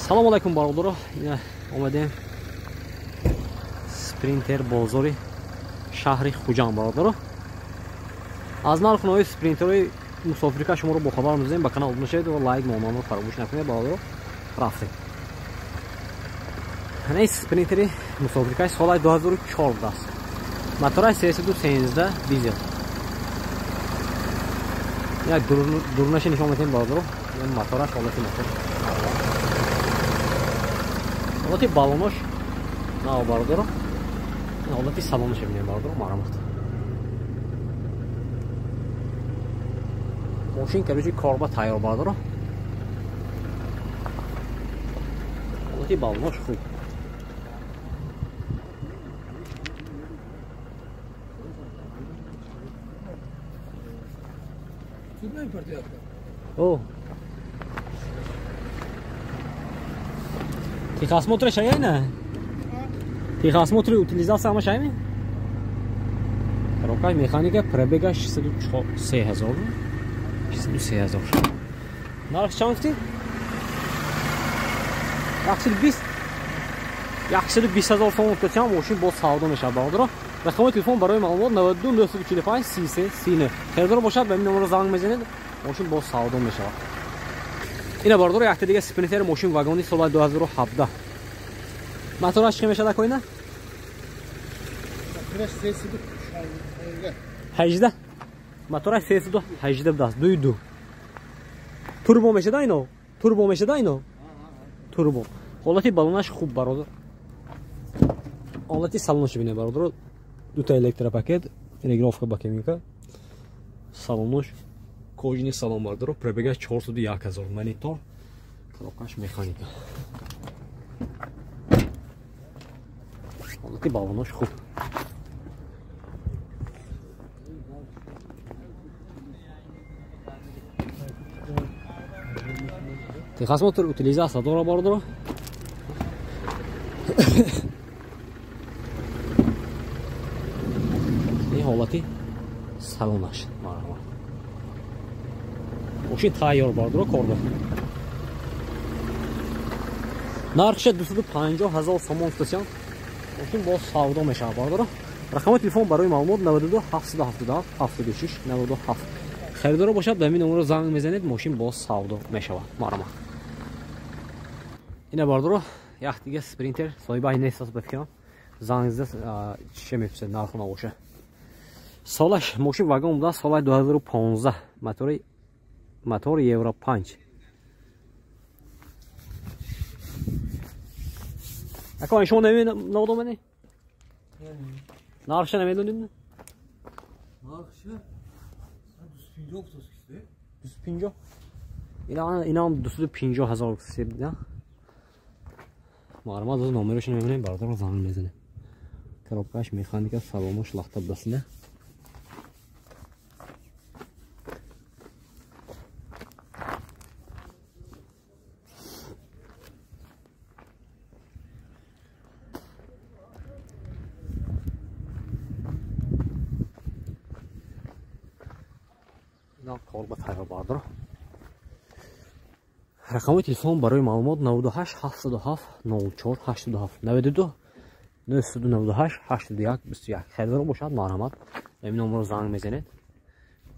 Салом алайкум бародаро. Омадем спринтер бозори шаҳри Хуҷанд бародаро. Аз нархнои спринтерҳои мусофирка шуморо бохабар мезанем. Ба канал обуна шавед ва лайк номаро фаромӯш накунед бародаро. Рафтем. Ҳана спринтери мусофирка соли 2014 аст. Мотори 313 дизел. Як дурнаши нишон метем бародаро. Мотораш ҳолати мотор. ҳолати балонош нав бародаро. ҳолати салонош мебинем бародаро. марамат. Мошин карӯҷи корба тайёр бародаро. ҳолати балонош хуб. О. Техосмотр шаяйна? Техосмотр утилизация ама шаяйми? Коробка механика пробега 603,000. 603,000. Нарх чанд гуфтӣ? 120,000 сом гуфтам, мошин боз савдо мешавад бародаро. Рақами телефон барои маълумот 92 945 33 39. Херидар бошад ба ин номер занг мезанед, мошин боз савдо мешавад. Ина бародаро якта дига спринтер мошин вагони соли 2017. Мотораш чӣ мешавад акоина? 18. Мотораш 318 будаст. 2. Турбо мешада ино? Турбо мешада ино? Турбо. Ҳолати балонаш хуб бародар. Ҳолати салонош бинед бародар. Дута электропакет, регулировка бакемика. Салонош кожини салон бародар. Пробега 401,000 монитор. Коробкаш механика. Ҳолати балонош хуб. Техосмотр утилизация дора бародаро. ҳолати салонаш марҳамат. мошин тайёр бародаро корда. нархша 250,000 сомон гуфтасям. мошин боз савдо мешавад бародаро. рақами телефон барои маълумот 92 777 76 97. харидоро бошад ба ин номеро занг мезанед, мошин боз савдо мешавад марҳамат. ина бародаро як дига спринтер соҳибаи нестас бификрам. занг зада чӣ меписад нарху набоша. Солаш мошин вагон буда соли 2015. Мотор Евро 5. Ака шумо намедонед? Нархша намедонед? Нархша 250 250. Инам 250,000 гуфтед, да? Маълумот аз номерош намебинем, бародаро занг мезанем. Коробкаш механика салонош лахта басида. корба тайёр бародаро. рақами телефон барои маълумот 98 77 04 87 92 998 81 21. херидар бошад марҳамат. ин номеро занг мезанед.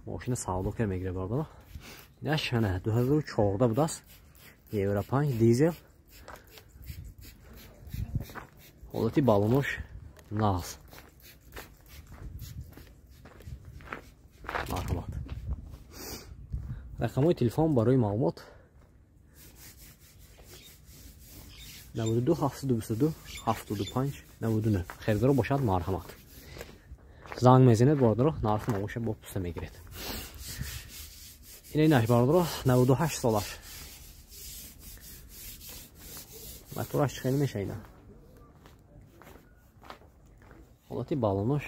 мошина савдо кар мегирад бародаро. ина шана 2014 будаст. Евро 5 дизел. ҳолати балонош нағз. марҳамат. рақамои телефон барои маълумот 92 722 75 99. херидаро бошад марҳамат. занг мезанед бародаро, нархи набоша бо пуста мегиред. ина инаш бародаро 98 солаш. мотораш чӣ хеле меша ина? ҳолати балонош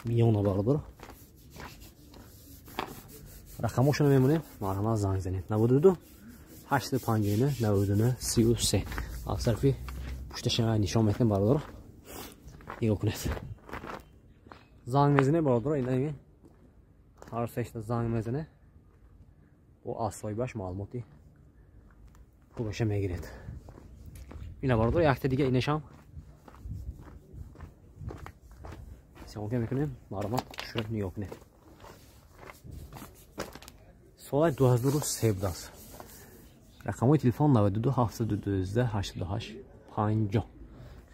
миёна бародаро. рақамошро мемонем, марҳамат занг занед. 92 859 99 33. аз тарафи пушташона нишон метем бародаро. нигоҳ кунед. занг мезане бародаро, ина ҳар сешта занг мезане. бо асоибаш маълумоти فروشه میگیرید. اینا باردار یک تا دیگه اینش هم سیام که میکنیم معلومات شروع نگاه کنیم. سال 2013 است. رقم تلفن 92 712 88 50.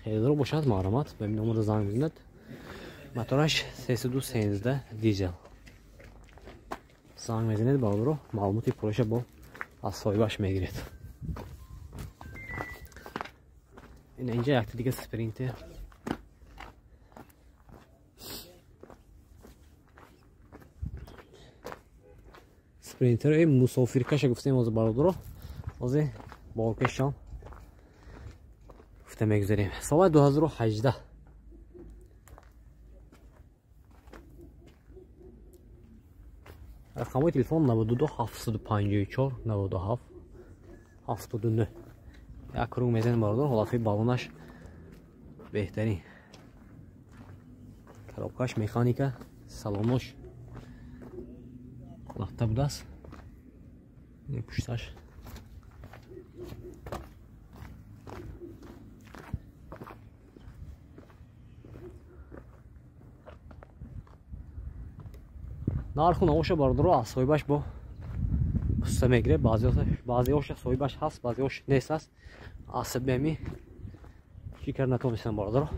خیلی رو باشد معلومات به این نمره زنگ بزنید. موتورش 3213 دیزل. زنگ میزنید بالا رو معلوماتی پروژه با از صاحبش میگیرید. اینجا یک دیگه سپرینتر. سپرینتر مسافرکش گفتیم از بالا رو از بالکشان گفته میگذاریم. سال 2018 رقم تلفن 92 754 97 79. یک رو میزنیم باردار. غلافی بالونش بهترین. کرابکاش مکانیکا سالونش لخته بوده است. این پشتش نارخو نوشه باردار از صاحبش با پسته میگیره. بعضیاش صاحبش هست بعضیاش نیست است. عصب بمی چیکار نتونستم باردار.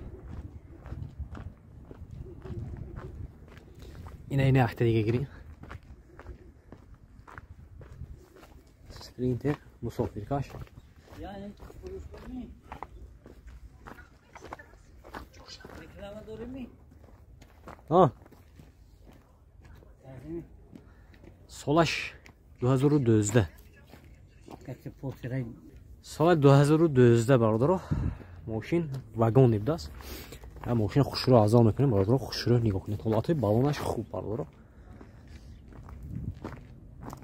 اینه اخت دیگه گیریم. سپرینتر مسافرکش یعنی فروش کنی reklama doğru mu? ها سالش 2012 Kaçı polsiray سال 2012 برادر ماشین واگن نبوده است. ماشین خوش رو عزا میکنیم برادر. خوش رو نگاه کنید. حالت بالونش خوب برادر.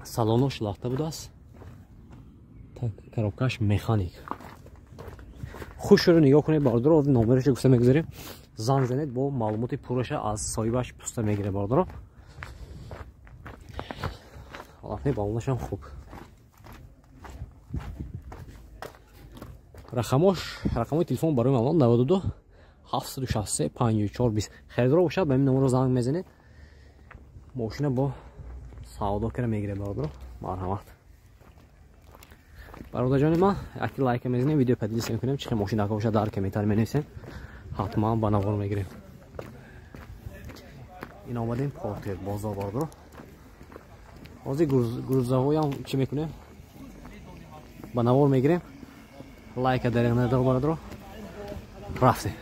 سالونش لخته بوده است. کرابکاش مکانیک. خوش رو نگاه کنید برادر. از نمرش گفته میگذاریم. زنگ زنید با معلومات پروژه از صاحبش پسته میگیره برادر. حالت بالونش هم خوب. رقم تلفن برای مامان 92 763 54 20. خریدار باشد به این نمره زنگ میزنید. ماشین با سودا کرده میگیره برادر. مرحمت. برادر جان ما اگه لایک میزنید ویدیو پدیدیس میکنیم. چه ماشین داخل باشه در کامنت می‌نویسین. حتما با نوار میگیریم. این اومدیم پارتر بازار برادر. از گروزه‌های هم چی میکنیم؟ با نوار میگیریم. لایک دارین نداره برادر. رفتیم.